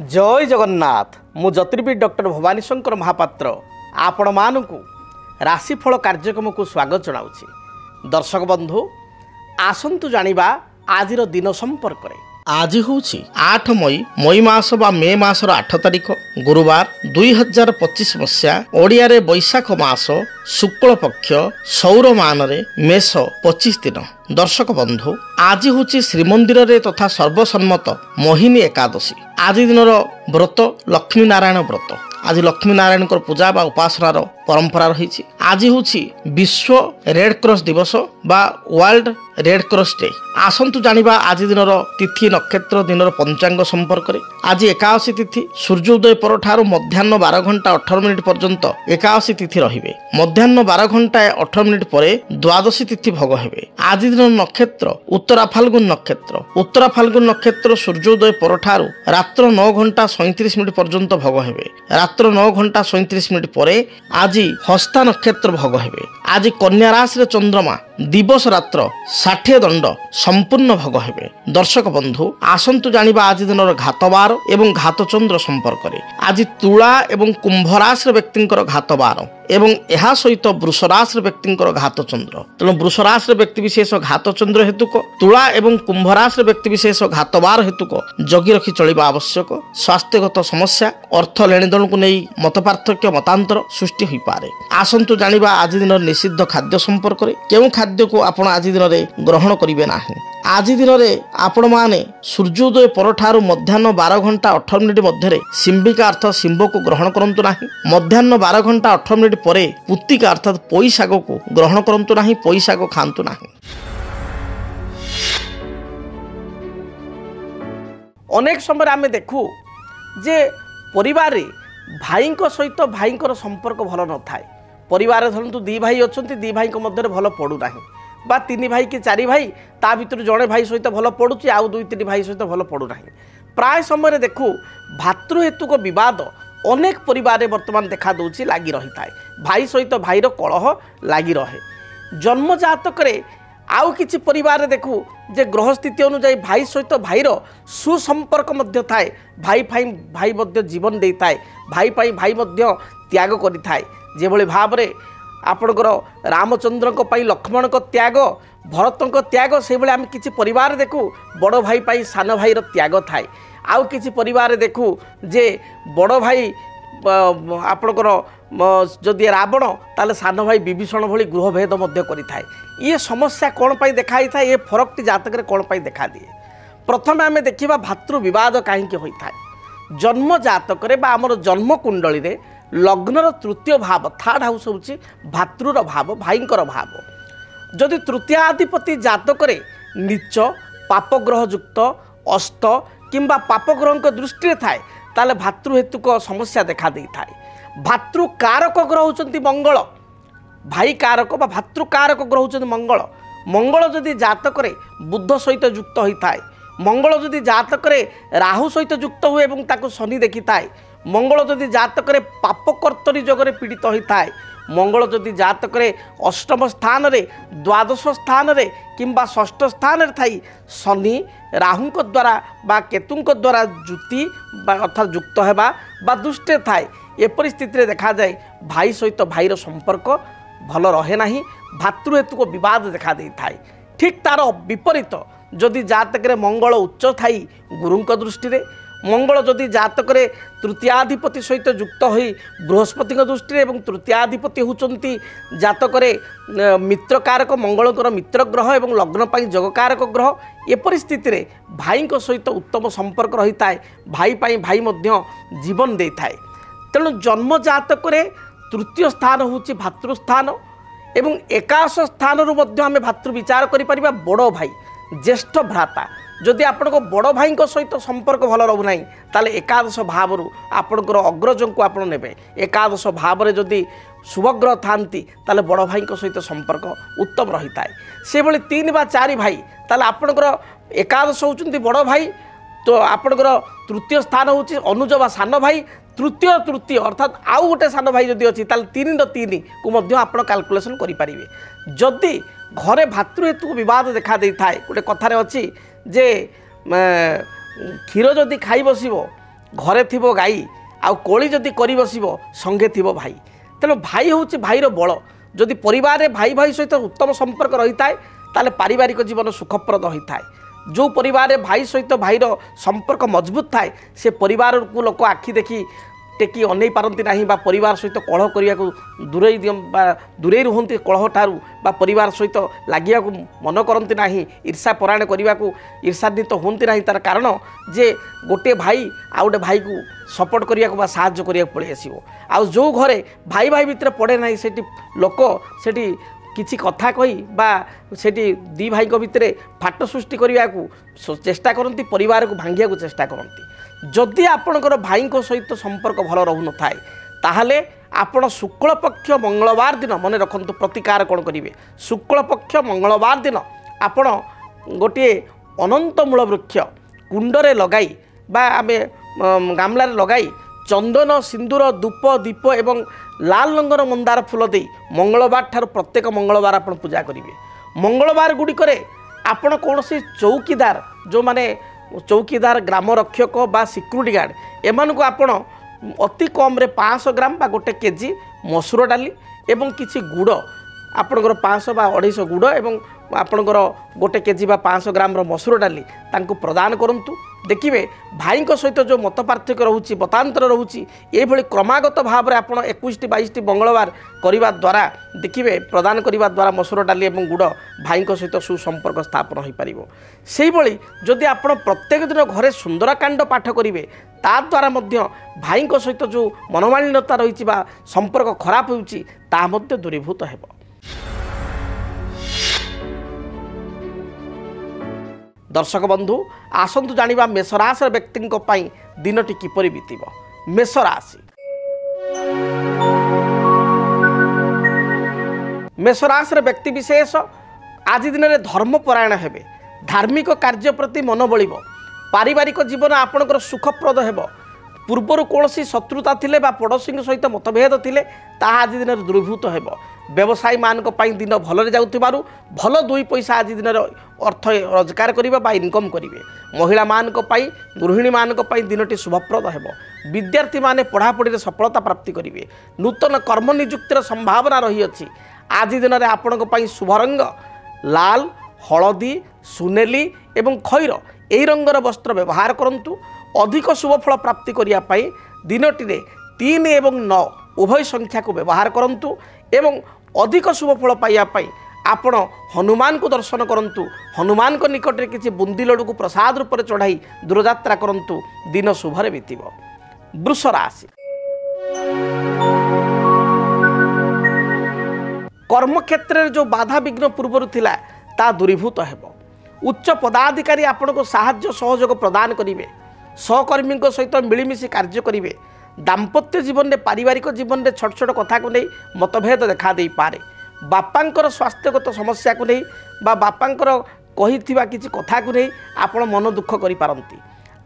जय जगन्नाथ मु ज्योतिर्विद डॉक्टर भवानी शंकर महापात्र आपण मानकु राशिफल कार्यक्रम को स्वागत जनाऊँगी। दर्शक बंधु आसंतु जानिबा आजिर दिन संपर्क रे। आज हूँ 8 मई मास बा मे मासर 8 तारिख गुरुवार 2025 मसीहा ओडिया रे बैशाख मास शुक्ल पक्ष सौर मान रे मेष 25 दिन। दर्शक बंधु आज हूँ श्रीमंदिर रे तथा सर्वसम्मत मोहिनी एकादशी। आज दिन व्रत लक्ष्मी नारायण व्रत। आज लक्ष्मी नारायण पूजा बा उपासनार परंपरा रही। आज हूँ विश्व रेड क्रॉस दिवस बा वर्ल्ड रेड क्रॉस डे। आसंतु जानिबा आज दिन तिथि नक्षत्र दिन पंचांग संपर्क रे। आज एकादशी तिथि सूर्योदय पर ठारू मध्याह्न 12 घंटा 18 मिनिट पर्यंत एकादशी तिथि रहिबे। मध्याह्न 12 घंटा 18 मिनिट परे द्वादशी तिथि भोग हेबे। आज दिन नक्षत्र उत्तरा फाल्गुन नक्षत्र। उत्तरा फाल्गुन नक्षत्र सूर्योदय पर ठारू रात्र 9 घंटा 37 मिनिट पर्यंत भोग हेबे। रात्र 9 घंटा 37 मिनिट परे आज हस्ता नक्षत्र भोग हेबे। आज कन्या राशि रे चंद्रमा दिवस रात्र 60 दंड संपूर्ण भोग हेबे। दर्शक बंधु आसंतु जानिबा आज दिन घातबार एवं घातचंद्र संपर्क रे। आज तुला एवं कुंभ राशि व्यक्तिंकर घातबार एवं यह सहित वृष राशि व्यक्तिंकर घातचंद्र। तेणु वृष राशि व्यक्ति विशेष घातचंद्र हेतुक, तुला एवं कुंभ राशि व्यक्ति विशेष घातबार हेतुक जगी रखी चलिबा आवश्यक। स्वास्थ्यगत समस्या अर्थ लेनदेन को नहीं मत पार्थक्य मतांतर सृष्टि होई पारे। आसंतु जानिबा आज दिन निषिद्ध खाद्य संपर्क रे। केउ खाद्य को आपण आज दिन रे ग्रहण करिवे नाही। आज दिन रे आपण माने सूर्योदय पर ठारू मध्याह्न 12 घंटा 18 मिनिट मध्य सिंबिका अर्थ सिंब को ग्रहण करंतु नाही। मध्याह्न 12 घंटा 18 मिनिट परे पुत्तिका अर्थात पोई शाग को ग्रहण करंतु नाही। पोई शाग खांतु नाही। अनेक समय आमे देखू जे परिवार रे भाई सहित भाई संपर्क भल न थाए। परिवार धरतु 2 भाई अच्छा 2 भाई मध्य भल पड़ू ना बा 3 भाई कि 4 भाई ता भीतर जड़े भाई सहित भल पड़ुची आउ 2-3 भाई सहित भल पड़ू ना। प्राय समय देखू भातृहेतुक बद अनेक परिवार वर्तमान देखा दूची लगी रही थाए। भाई सहित भाईर कलह लगी रहे। जन्म जातक आउ किछि परिवार देखू जे ग्रह स्थिति अनुसार भाई सहित भाईर सुसंपर्क मध्य थाए। भाई भाई मध्य जीवन दे थाए। भाई भाई मध्य त्याग करि थाए। जे भली भाव रे आपणकर रामचंद्र को पाई लक्ष्मण को त्याग, भरत को त्याग, से भली आम किछि परिवार देखू बड़ भाई पाई सान भाईर त्याग थाए। आउ किछि परिवार देखू जे बड़ भाई आपणकर जदि रावण ताले सान भाई विभीषण भली गृहभेद मध्य करिथाए। ये समस्या कौन पाई देखाई था? ये फरकटी जातक रे कौन पाई देखा दिए? प्रथम आम देखा भातृ विवाद कहीं होता है। जन्म जातक रे बा आमर जन्म कुंडली रे लग्नर तृतीय भाव थर्ड हाउस हूँ भातृर भाव, भाईंकर भाव। जदि तृतीयाधिपति जातक रे नीच पापग्रह युक्त अस्त किंबा पापग्रह दृष्टि थाए ताले भातृहेतुक समस्या देखा दे थाए। भातृ कारक ग्रह होचंती मंगल। भाई कारक बा भातृ कारक ग्रह होचंती मंगल। मंगल जदि जातक रे बुध सहित युक्त होता है, मंगल जदि जातक रे राहु सहित युक्त हुए एवं ताको शनि देखी थाए, मंगल जदि जातक रे पापकर्तरी जगरे पीड़ित होता है, मंगल जदि जातक रे अष्टम स्थान रे द्वादश स्थान रे किंबा षष्ठ स्थान रे थाई शनि राहु द्वारा बा केतु द्वारा जुति अर्थात युक्त हेबा बा दुष्ट थाए, ए परिस्थिति देखा जाए भाई सहित भाईर संपर्क भल रहे नहीं। भातृहेतुक विवाद देखा दे थाए। ठीक तार विपरीत जदि जातक रे मंगल उच्च थाई गुरु दृष्टि रे, मंगल जदि जातक रे तृतीयाधिपति सहित युक्त होई बृहस्पति दृष्टि एवं तृतीयाधिपति होचंती जातक रे मित्र कारक मंगलकर मित्र ग्रह एवं लग्न पाई जगकारक ग्रह। ए परिस्थिति रे भाई सहित उत्तम संपर्क रही थाए। भाई पाई भाई मध्य जीवन दे थाए। तेणु जन्म जातक रे तृतीय स्थान होची भातृस्थान एवं एकादश स्थान रु मध्य आमे भातृ विचार करि परिबा बड़ भाई ज्येष्ठ भ्राता। जदि आपण बड़ भाई सहित संपर्क भल रहू ना ताले एकादश भाव आपणकर अग्रज को आपण नेबे। एकादश भाव रे जदि शुभग्रह थांती ताले बड़ भाई सहित संपर्क उत्तम रही थाए। से भली 3 बा 4 भाई ताले आपणकर एकादश होचंती बड़ भाई, तो आपणकर तृतीय स्थान होची अनुज बा सान भाई, तृतीय अर्थात आउ गोटे सान भाई जदि अच्छी 3 को मध्य आपण कैलकुलेशन करि परिबे। जदि घरे भातृहेतु विवाद देखा दे थाए, गोटे कथारे अच्छी जे क्षीर जदि खाई बसिबो घरे थिबो गाई आउ कोली जदि करी बसिबो संगे थिबो भाई। तेणु भाई होउछि भाईर बल। जदि परिवार रे भाई भाई सहित उत्तम संपर्क रही थाए ताले पारिवारिक जीवन सुखप्रद होता है। जो परिवार रे भाई सहित भाईर संपर्क मजबूत थाए से परिवार को लोक आखि देखी टेकी अनै पारती नहीं बा परिवार सहित कलह करने को दूरे दूरे रुहति कलह ठारू बा परिवार सहित लगे मन करती नहीं ईर्षा परायण करने को ईर्षान्वित होती नहीं। तार कारण जे गोटे भाई आ गोटे भाई को सपोर्ट करने को साहाय्य करने पड़े आसो। आ जो घरे भाई भाई भितर पड़े ना से लोक से किसी कथा कही बा सेठी दी भाई भितर फाट सृष्टि करने को चेष्टा करती परिवार को भांगिया को चेष्टा करती। जदि आपणकर भाई सहित संपर्क भल रहू न थाए ताहले आपण शुक्ल पक्ष मंगलवार दिन मन रखंतु प्रतिकार कौन करेंगे। शुक्ल पक्ष मंगलवार दिन आपण गोटे अनंत मूल वृक्ष कुंडरे लगाई बा आमे गामलार लगाई चंदन सिंदूर धूप दीप एवं लाल रंगर मंदार फूल दे मंगलवार ठार प्रत्येक मंगलवार आपण पूजा करेंगे। मंगलवार गुड़िक आपण कौन चौकीदार जो माने चौकीदार ग्राम रक्षक बा सिक्यूरीटी गार्ड एमान को आपण अति कम रे 500 ग्राम बा गोटे केजी मसूर डाली एवं किसी गुड़ आपणकर 500 बा 250 गुड़ एवं आपणकर गोटे केजी बा 500 ग्राम रो मसूर डाली तांको प्रदान करंतु। देखिए भाई सहित जो मत पार्थक्य रोचे मतांतर रोचे ये क्रमागत भाव में आप 21-22 मंगलवार करने द्वारा देखिए प्रदान करने द्वारा मसूर डाली और गुड़ भाई सहित सुसंपर्क स्थापन हो पार। से जदि आप प्रत्येक दिन घरे सुंदरकांड पाठ करेंगे ता द्वारा भाई सहित जो मनोमालिन्यता रही संपर्क खराब हो दूरीभूत हो। दर्शक बंधु आसंतु जानिबा मेषराशि व्यक्ति दिनटी किपरि बीतिब। मेषराशि मेषराशि व्यक्ति विशेष आज दिन में धर्मपरायण हेबे। धार्मिक कार्य प्रति मन बलिब। पारिवारिक जीवन आपणकर सुखप्रद हेब। पूर्वर कौन शत्रुता थिले बा पड़ोशी सहित मतभेद थिले ताहा आज दिन दूरीभूत हेब। व्यवसायी मान दिन भलरे जाउथिबारु भल 2 पैसा आज दिन अर्थ रोजगार करिबा बा इनकम करिवे। महिला मान गृहिणी मान दिनटी शुभप्रद हेब। विद्यार्थी माने पढ़ापढ़ी सफलता प्राप्ति करिवे। नूतन कर्म नियुक्तिर संभावना रही अछि। आज दिन में आपण शुभ रंग लाल हलदी सुनेली एवं खैर यही रंगर वस्त्र व्यवहार करंतु। अधिक शुभफल प्राप्ति करने दिनटी 3 एवं 9 उभय संख्या को व्यवहार करंतु एवं अधिक शुभफल पाइबापी आपण हनुमान को दर्शन करंतु। हनुमान को निकट में किसी बुंदी लड्डू को प्रसाद रूप में चढ़ाई दूरयात्रा करंतु। दिन शुभरे बीतिब। वृष राशि कर्म क्षेत्र में जो बाधा विघ्न पूर्वर थिला ता दूरीभूत हेब। उच्च पदाधिकारी आपण को साहाय्य सहयोग प्रदान करेंगे। सहकर्मी सहित मिलमिशि कार्य करेंगे। दाम्पत्य जीवन में पारिवारिक जीवन में छोट छोट कथा को नहीं मतभेद देखा दे पारे। बापांकर स्वास्थ्यगत समस्या को नहीं बा बापांकर कही किसी कथा को नहीं आपण मन दुख करि पारंती।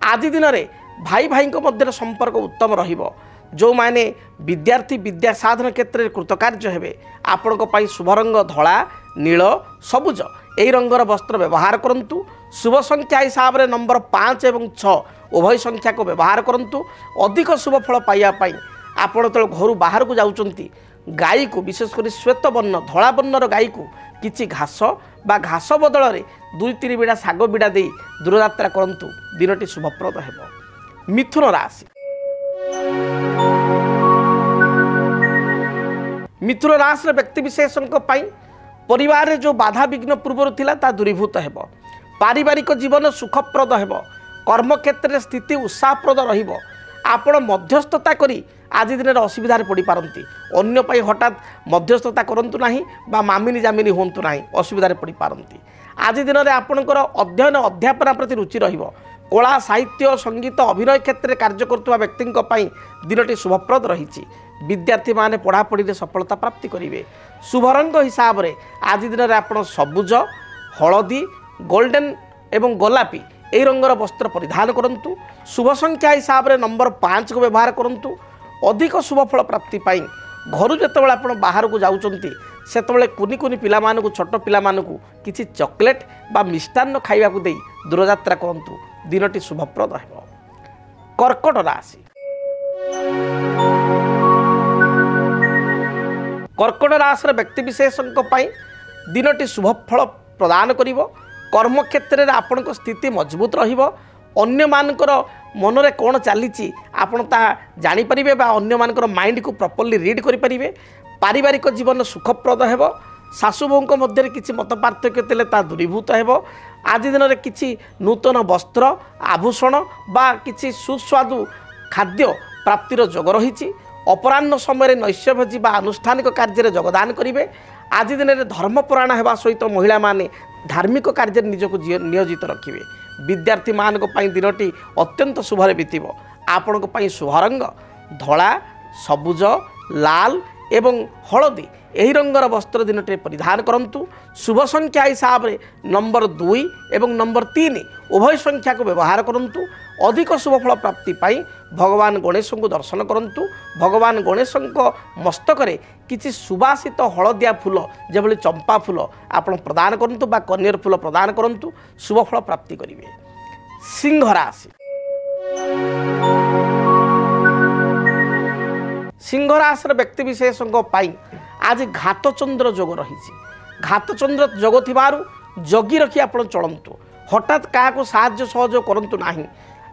आज दिन में भाई भाई मध्य संपर्क उत्तम रहिबो। जो माने विद्यार्थी विद्या साधन क्षेत्र में कृतकार्य हेबे। आपण शुभ रंग धला नील सबुज यही रंगर वस्त्र व्यवहार करंतु। शुभ संख्या हिसाब से नंबर 5 एवं 6 उभय संख्या को व्यवहार करंतु। अधिक शुभ फल पाइबापी आपण तो घर बाहर को जाउचंती गाई को विशेषकर श्वेत वर्ण धला वर्णर गाई को किसी घास बा घास बदल में 2-3 बिड़ा शाग बिड़ा दे दूरयात्रा करंतु। दिनटी शुभप्रद हेब। मिथुन राशि मिथुन राशि व्यक्ति विशेषों परिवार रे जो बाधा विघ्न पूर्वर थिला ता दूरीभूत हेब। पारिवारिक जीवन सुखप्रद हेब। कर्म क्षेत्र में स्थिति उत्साहप्रद रहिबो। आपण मध्यस्थता करी आज दिन में असुविधा पड़ पारती। अन्य पाई हठात मध्यस्थता करंतु नाही बा मामिनी जामिनी होंतु नाही असुविधा पड़ पारती। आज दिन में आपणकर अध्ययन अध्यापना प्रति रुचि रहिबो। कला साहित्य संगीत अभिनय क्षेत्र में कार्य करुवा व्यक्ति दिनटी शुभप्रद रही। विद्यार्थी माने पढ़ापढ़ी में सफलता प्राप्ति करेंगे। शुभ रंग हिसाब से आज दिन में आप सबुज हलदी गोल्डन एवं गोलापी यही रंगर वस्त्र परिधान करंतु। शुभ संख्या हिसाब से नंबर 5 को व्यवहार करंतु। अधिक शुभफल प्राप्ति घर जितेबाला आप बाहर को जाउचंती सेतबेले कुनी कुनी पिला मानकु छोट पिला मानकु किछि चॉकलेट बा मिष्टान्न खाइबा को देई दूरयात्रा करंतु। दिनटी शुभप्रद हेब। कर्कट राशि कर्कट राशि व्यक्ति विशेषों दिनटी शुभ फल प्रदान करिवो। कर्म क्षेत्र में आपण स्थिति मजबूत रहिबो। अन्य मानकर मन में कौन चली आपण ता जानी परिबे बा अन्य मानकर माइंड को प्रॉपर्ली रीड करि परिबे। पारिवारिक जीवन सुखप्रद हेबो। सासु बोहूं मध्य किसी मत पार्थक्य तेले ता दूरीभूत हेबो। आज दिन में किसी नूतन वस्त्र आभूषण बा किसी सुस्वादु खाद्य प्राप्तिर जोग रही। अपराह्न समय नैश्य भोजी बा आनुष्ठानिक कार्य योगदान करेंगे। आज दिन में धर्मपरायण होगा सहित महिला माने धार्मिक कार्य निजक नियोजित रखिए। विद्यार्थी मानक दिनटी अत्यंत शुभरे बीतब। आपण शुभ रंग धला सबुज लाल एवं हलदी यही रंगर वस्त्र दिनटे परिधान करंतु। शुभ संख्या हिसाब से नंबर 2 एवं नंबर 3 उभय संख्या को व्यवहार करंतु। अधिक शुभफल प्राप्ति पाई भगवान गणेश को दर्शन करंतु। भगवान गणेश मस्तक किसी सुवासित हलदिया फूल जभली चंपा फूल आपण प्रदान करंतु बा कन्यर फूल प्रदान करंतु। शुभफल प्राप्ति करिवे। सिंह राशि सिंह राशि व्यक्ति विशेषों आज घातचंद्र जोग रही। घातचंद्र जोग थिबारु जगी रखी आपण चलंतु। हठात क्या साहाय्य सहयोग करंतु नाही।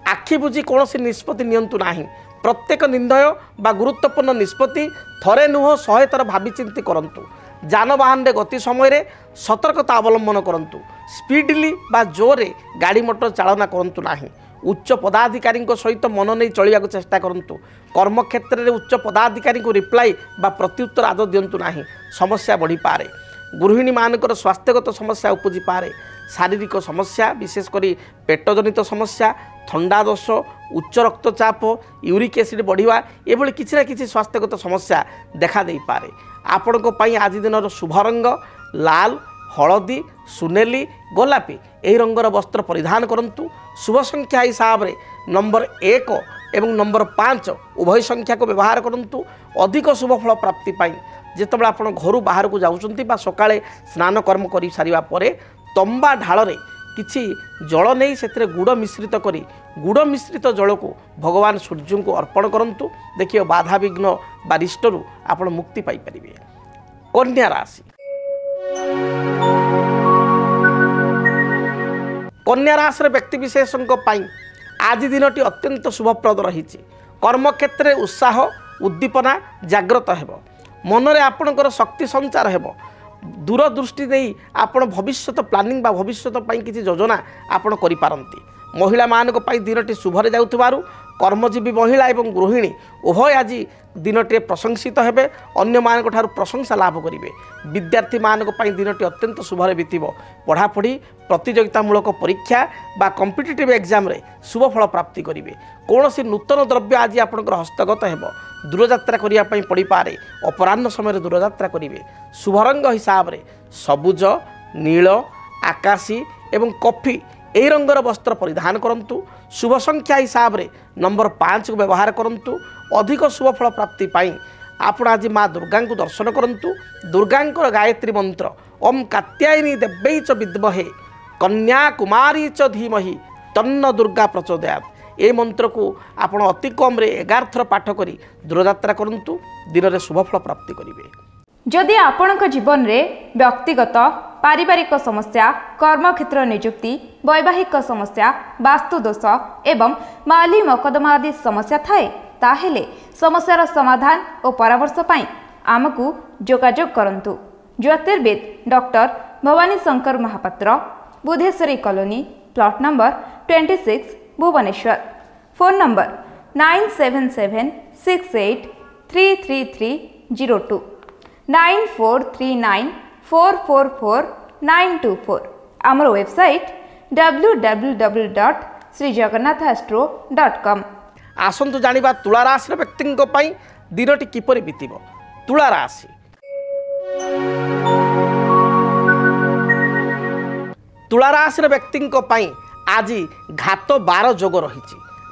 आखि बुझी कौन निष्पत्ति नियंतु नाही। प्रत्येक निर्णय बा गुरुत्वपूर्ण निष्पत्ति थरे नुह 100 थर भावी चिंती करंतु। जानवाहन रे गति समय सतर्कता अवलंबन करंतु। स्पीडली बा जोरे गाड़ी मोटर चालना करंतु नाही। उच्च पदाधिकारी सहित मन नहीं चलिया चेष्टा करंतु। कर्म क्षेत्र में उच्च पदाधिकारी को रिप्लाई बा प्रत्युत्तर आदौ दिंतु नाही। समस्या बढ़ी पारे। गृहिणी मानकर स्वास्थ्यगत समस्या उपजी पारे। शारीरिक समस्या विशेषकर पेट जनित समस्या थंडा दोष उच्च रक्तचाप यूरिक एसिड बढ़िया एभली किसी ना किसी स्वास्थ्यगत समस्या देखा दे पारे। आपण आज दिन शुभ रंग लाल हलदी सुनेली गोलापी यही रंगर वस्त्र परिधान करंतु। शुभ संख्या हिसाब से नंबर 1 एवं नंबर 5 उभय संख्या को व्यवहार करंतु। अधिक शुभफल प्राप्ति पाई जितेबाला आपण घर बाहर को जाउछंती बा सकाळे स्नान कर्म करि सारिबा परे तंबा ढाଳରେ किछि जल नहीं से गुड़ मिश्रित करी गुड़ मिश्रित जल को भगवान सूर्य को अर्पण करंतु। देखिए बाधा विघ्न बारिष्टरू आपण मुक्ति पाई परिबे। कन्या राशि कन्या राशि व्यक्ति विशेषों आज दिनटी अत्यंत शुभप्रद रही। कर्म क्षेत्र में उत्साह उद्दीपना जाग्रत हेब। मन में आपणकर शक्ति संचार हेब। दूरदृष्टि नहीं आपण भविष्यत प्लानिंग बा भविष्यत किसी योजना आपण करि पारंती। महिला मानक दिनटी शुभरे जाउथिबारु कर्मजीवी महिला एवं गृहिणी उभय आज दिनटे प्रशंसित हेबे। अन्य मानक ठारू प्रशंसा लाभ करिवे। विद्यार्थी मानक दिनटी अत्यंत शुभरे बीतिब। पढ़ापढ़ी प्रतियोगितामूलक परीक्षा बा कॉम्पिटिटिव एग्जाम रे शुभफल प्राप्ति करिवे। कौन सी नूतन द्रव्य आज आपणकर हस्तगत हेब। दूरयात्रा करिया पई पड़ी पारे। अपराह्न समय दूरयात्रा करिवे। शुभ रंग हिसाब रे सबुज नील आकाशी एवं कॉफी यही रंगर वस्त्र परिधान करंतु। शुभ संख्या हिसाब से नंबर 5 को व्यवहार करंतु। अधिक शुभफल प्राप्ति पाई आपण आज माँ दुर्गा को दर्शन करंतु। दुर्गांकर गायत्री मंत्र ओम कात्यायनी देव्यै च विद्महे कन्या कुमारी च धीमहि तन्न दुर्गा प्रचोदयात् ए मंत्र को आपण अति कम रे 11 थर पाठ करी दूरयात्रा करंतु। दिन में शुभफल प्राप्ति करिवे। जदि आपणक जीवन में व्यक्तिगत पारिवारिक समस्या कर्मक्षेत्र नियुक्ति वैवाहिक समस्या वास्तुदोष एवं माली मकदमा आदि समस्या थाए ताहेले समस्यार समाधान और परामर्श पाई आमको जोगाजोग करंतु। ज्योतिर्विद doctor Bhabani Shankar Mahapatra Budheswari colony plot number 26 Bhubaneswar. Phone number 9776833302 9439444924। आमर वेबसाइट www.srijagannathastro.com। आसंतु जानिबा तुला राशि व्यक्ति दिनटी किपरि बीतिब। तुला राशि तुला राशि व्यक्ति आज घात 12 जोग रही।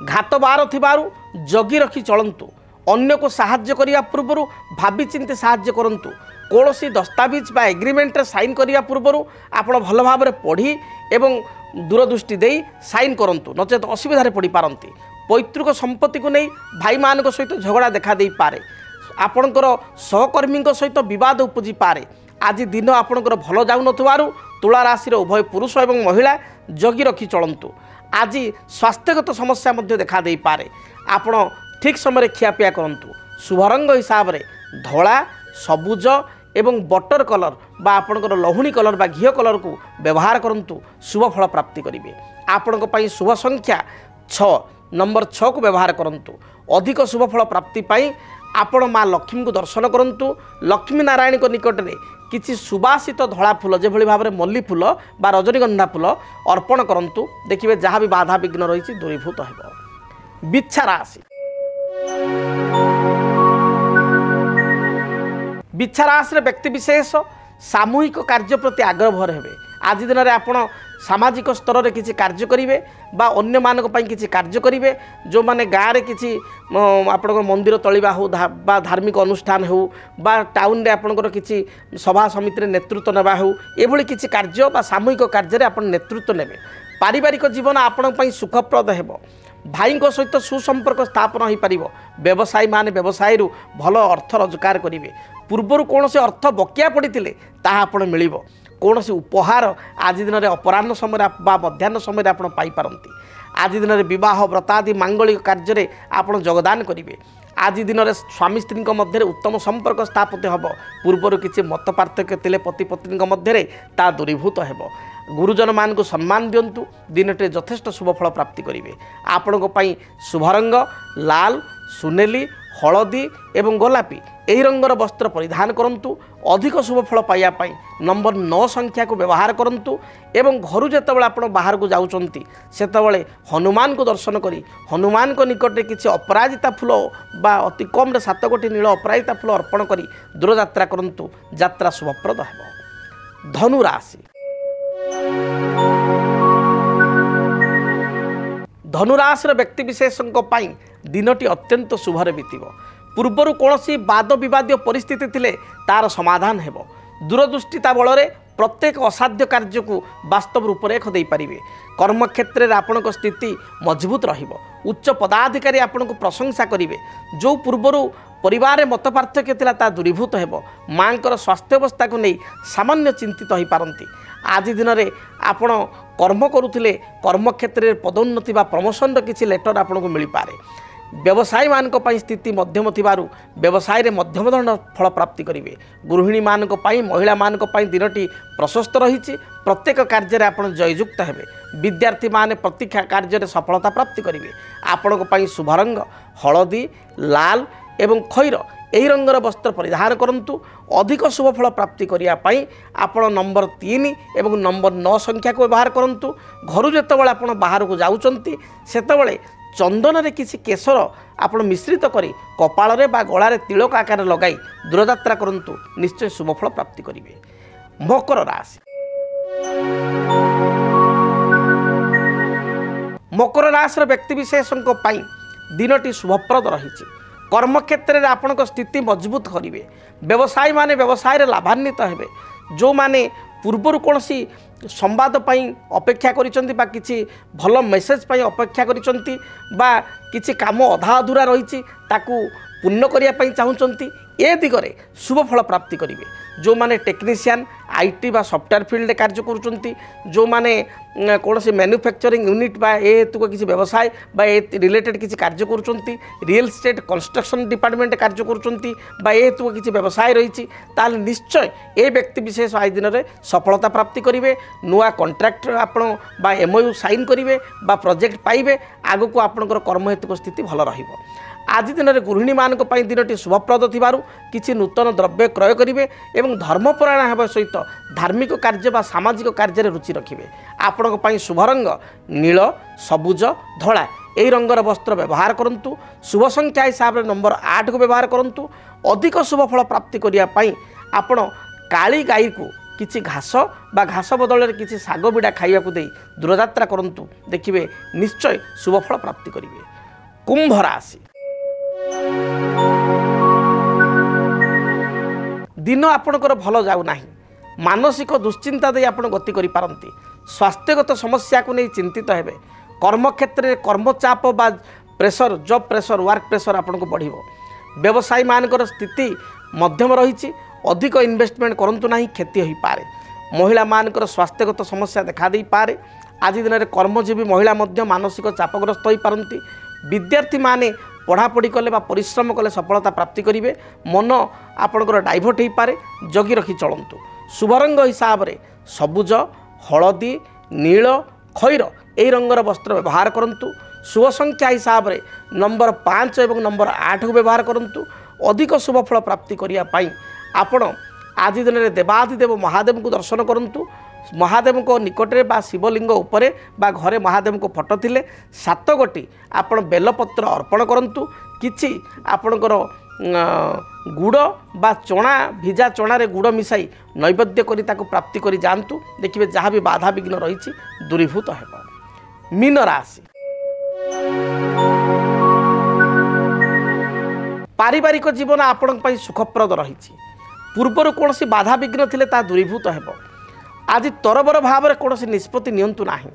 घात 12 थिबारु जगी रखी चलंतु। अन्य को साहाय्य करिया पूर्व भावी चिंती साहाय्य करंतु। कौन सी दस्तावेज बा एग्रीमेंट साइन करिया पूर्व आपण भल भाव पढ़ी एवं दूरदृष्टि दे साइन करंतु नचेत असुविधा पड़ पारंती। पैतृक संपत्ति को नहीं भाई मान सहित झगड़ा देखा दे पारे आपणकर सहकर्मी सहित बद उपजी पारे आज दिन आपणकर भल जाऊन तुला राशि उभय पुरुष और महिला जगी रखी चलतु आज स्वास्थ्यगत समस्या देखा दे पारे आपण ठीक समय खियापिया करंतु शुभ रंग हिसाब से धला सबुज एवं बटर कलर बा आपणकर लहुणी कलर बा घी कलर को व्यवहार करंतु शुभ फल प्राप्ति करेंगे आपण शुभ संख्या 6 नंबर 6 को व्यवहार करंतु अधिक शुभ फल प्राप्ति पाई आपण माँ लक्ष्मी को दर्शन करंतु लक्ष्मी नारायण को निकट में किसी सुबासित धड़ा फूल जो भाव में मल्ली फूल बा रजनीगंधा फूल अर्पण करंतु देखिए जहाँ भी बाधा विघ्न रही दूरीभूत हो। बिच्छा राशि बिच्छा राशि व्यक्ति विशेष सामूहिक कार्य प्रति आग्रह हेबे आज दिन में आपण सामाजिक स्तर में किसी कार्य करेंगे बा अन्य मानक पई किसी कार्य करेंगे जो माने गाँव में किसी आपण मंदिर तलिबा हो बा धार्मिक अनुष्ठान हो बा टाउन रे आपणकर किसी सभा समिति नेतृत्व नेबा हो एभली किसी कार्य बा सामूहिक कार्य आपण नेतृत्व नेबे पारिवारिक जीवन आपण पई सुखप्रद हेबो भाई सहित सुसंपर्क स्थापन हो पार व्यवसायी माने व्यवसाय भल अर्थ रोजगार करेंगे पूर्वर कौन से अर्थ बकिया पड़ते ताप मिल कौन से उपहार आज दिन में अपराह्न समय मध्याह्न समय आप पाइपारती आज दिन में बह व्रतादि मांगलिक कार्य आप योगदान करेंगे आज दिन में स्वामी स्त्री मध्य उत्तम संपर्क स्थापित हम पूर्वर किसी मत पार्थक्य थे पति पत्नी मध्य ता दूरीभूत हो गुरुजन मान को सम्मान दिंतु दिनटे यथेष्ट शुभ फल प्राप्ति करेंगे आपण शुभ रंग लाल सुनेली हलदी एवं गोलापी यही रंगर वस्त्र परिधान करंतु अधिक शुभ फल पाइबापी नंबर 9 संख्या को व्यवहार करंतु एवं घर जितेबाला आप बाहर को जाउचंती सेतबेले हनुमान को दर्शन करी हनुमान को निकट किसी अपराजिता फूल बा अति कम 7 गोटी नील अपराजिता फूल अर्पण करी दूर यात्रा करंतु यात्रा शुभप्रद हेबो। धनु राशि धनुराशि व्यक्ति विशेषों दिनटी अत्यंत शुभरे बीतब पूर्वर कौन सी वाद विवाद परिस्थिति थिले तार समाधान हेब दूरदृष्टिता बल प्रत्येक असाध्य कार्य को वास्तव रूपरेख दे पारिबे कर्मक्षेत्र में आपण स्थिति मजबूत रहिबो उच्च पदाधिकारी आपण को प्रशंसा करेंगे जो पूर्वर परिवार मत पार्थक्य थिला ता दूरीभूत हेब माँकर स्वास्थ्यावस्था को नहीं सामान्य चिंतित हो पारती आज दिन में आपण कर्म करुले कर्मक्षेत्र में पदोन्नति बा प्रमोशन किसी लेटर आपन को मिल पारे व्यवसायी मान स्थिति मध्यम थिबारु व्यवसाय रे मध्यम धरण फल प्राप्ति करेंगे गृहिणी मान महिला मान दिनटी प्रशस्त रही प्रत्येक कार्य आप जययुक्त हेबे विद्यार्थी माने प्रतीक्षा कार्य सफलता प्राप्ति करेंगे आपण शुभ रंग हलदी लाल एवं खैर यही रंगर वस्त्र परिधान करंतु अधिक शुभ फल प्राप्ति करने आपण नंबर 3 एवं नंबर 9 संख्या को व्यवहार करंतु घर जितेबाला आप बाहर को जाउचंती सेतेबेले चंदन रे किसी केसर आपण मिश्रित करी कपाल रे बा गळारे तिलक आकार लगाई दूरयात्रा करंतु निश्चय शुभ फल प्राप्ति करेंगे। मकर राशि मकर राशि व्यक्ति विशेषों दिनटी शुभप्रद रही कर्मक्षेत्र में आपण स्थिति मजबूत करेंगे व्यवसायी माने व्यवसाय लाभान्वित हेबे जो माने पूर्वर कौन सी संवाद अपेक्षा करिसेंती बा किछि भल मेसेज पाई अपेक्षा करिसेंती बा किछि काम अधा अधूरा रही ताकू पूर्ण करने चाहूँगी ए दिगरे शुभ फल प्राप्ति करेंगे जो माने टेक्नीशियन आईटी बा सॉफ्टवेयर फील्ड कार्य करुँच जो माने कौन से मैन्युफैक्चरिंग यूनिट बा ए हेतु किसी व्यवसाय बा ए रिलेटेड किसी कार्य करुँच रियल एस्टेट कंस्ट्रक्शन डिपार्टमेंट कार्य करुँच बा ए हेतु किसी व्यवसाय रही ताल निश्चय ए व्यक्ति विशेष आज दिन में सफलता प्राप्ति करेंगे नुआ कंट्राक्ट आपण बा एमओयू साइन करेंगे बा प्रोजेक्ट पाइबे आगु को आपणकर कर्म हेतु स्थिति भल रहिबो। आज दिन में गृहिणी मान दिनटी शुभप्रद थिबारु किछि नूतन द्रव्य क्रय करेंगे एवं धर्मपरायण होगा सहित धार्मिक कार्य बा सामाजिक कार्य रुचि रखिए आपण शुभ रंग नील सबुज धला यही रंगर वस्त्र व्यवहार करंतु शुभ संख्या हिसाब से नंबर 8 को व्यवहार करंतु अधिक शुभ फल प्राप्ति करने आपण काली गाई को किछि घास बा घास बदल किछि साग बिड़ा खाइबा को दे दूरयात्रा करंतु देखिए निश्चय शुभ फल प्राप्ति करेंगे। कुंभ राशि दिन आपणकर भल जाऊना मानसिक दुश्चिंता दे आप गति करें स्वास्थ्यगत समस्या को नहीं चिंतित हेबे कर्मक्षेत्र में कर्मचाप बा pressure job pressure work pressure आपको बढ़ व्यवसायी मानकर स्थिति मध्यम रही अधिक इन्वेस्टमेंट करूँ ना क्षति हो पारे महिला मानकर स्वास्थ्यगत समस्या देखा दे पारे आज दिन में कर्मजीवी महिला मानसिक चापग्रस्त हो पारती विद्यार्थी माने पढ़ापढ़ी कले परिश्रम कले सफलता प्राप्ति करेंगे मन आपणकर डाइभर्ट हो पारे जगी रखी चलतु शुभरंग हिसाब से सबुज हलदी नील खैर यही रंगर वस्त्र व्यवहार करूँ शुभ संख्या हिसाब से नंबर 5 और नंबर 8 को व्यवहार करूँ अधिक शुभफल प्राप्ति करने आपण आज दिन में देवाधिदेव महादेव को दर्शन करूँ महादेव को निकटरे बा शिवलिंग उपरे बा घरे महादेव को फोटो थिले 7 गोटी आपण बेलपत्र अर्पण करूँ किछि आपणकर गुड़ बा चना भिजा चना रे गुड़ मिसाई नैवेद्य करी ताको प्राप्ति करी जानतु देखिए जहाँ भी बाधा विघ्न रही दूरीभूत हेब। मीन राशि पारिवारिक जीवन आपण सुखप्रद रही पूर्वर कौन बाधा विघ्न थिले ता दूरीभूत हेब। आज तरबर भाव में कौन निष्पत्ति नियंतु नाही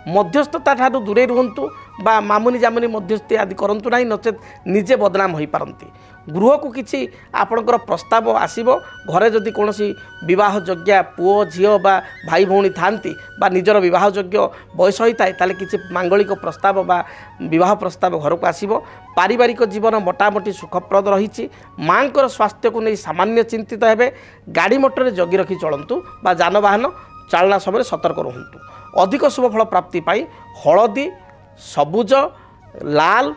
मध्यस्थता ठारू दूरे रुहतु बा मामुनी जामुनी मध्यस्थी आदि करूँ ना नचेत निजे बदनाम हो पारती गृह को किसी आपणकर प्रस्ताव आसब घरे जदि कौन विवाह योग्य पुओ झील बा भाई भौणी थांती बा निजर विवाह योग्य बयस होता है ताले किसी मांगलिक प्रस्ताव बा विवाह प्रस्ताव घर को आसब। पारिवारिक जीवन मोटामोटी सुखप्रद रही माँ स्वास्थ्य को नहीं सामान्य चिंतित हेबे गाड़ी मोटर जगी रखी चलतु बा जानवाहन चालना समय सतर्क रुहतु अधिक शुभफल प्राप्ति पाई हलदी सबुज लाल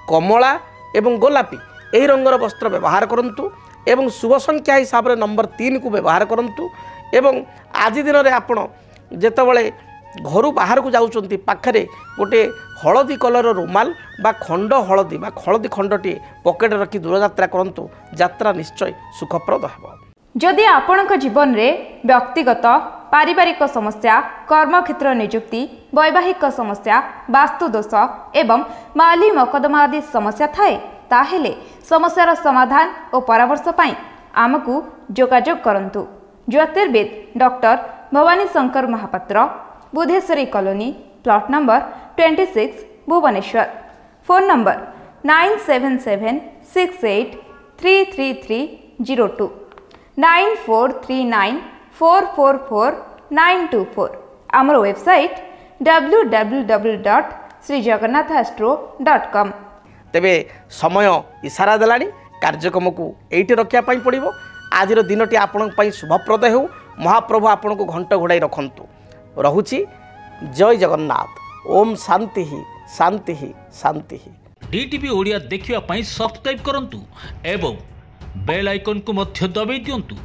कमला एवं गोलापी यही रंगर वस्त्र व्यवहार करूँ एवं शुभ संख्या हिसाब से नंबर 3 को व्यवहार करूँ एवं आज दिन में आपण जेतबले घर बाहर को जाउछंती पाखरे गोटे हलदी कलर रुमाल बा खंड हलदी बा हलदी खंडटी पकेट रखी दूरयात्रा करूँ यात्रा निश्चय सुखप्रद हेब। जदि आपणक जीवन में व्यक्तिगत पारिवारिक समस्या कर्मक्षेत्र नियुक्ति वैवाहिक समस्या वास्तुदोष एवं माली मकदमा आदि समस्या थाए ताहेले समस्यार समाधान और परामर्श पाई आमको जोगाजोग करंतु। ज्योतिर्विद doctor Bhabani Shankar Mahapatra Budheswari colony plot number 26 Bhubaneswar phone number 9776833302 9439444924 आमर वेबसाइट www.srijagannathastro.com। तेबे समय इशारा देलानी कार्यक्रम को एइटे रखिया पाई पड़िबो। आज दिनटी आपण शुभप्रद हो महाप्रभु आपण को घंट घोड़ाई रखंतु रहुची। जय जगन्नाथ। ओम शांति शांति शांति। डीटीवी ओडिया देखिवा पाई सब्सक्राइब करंतु एवं बेल आइकन को मध्य दबाई दियंतु।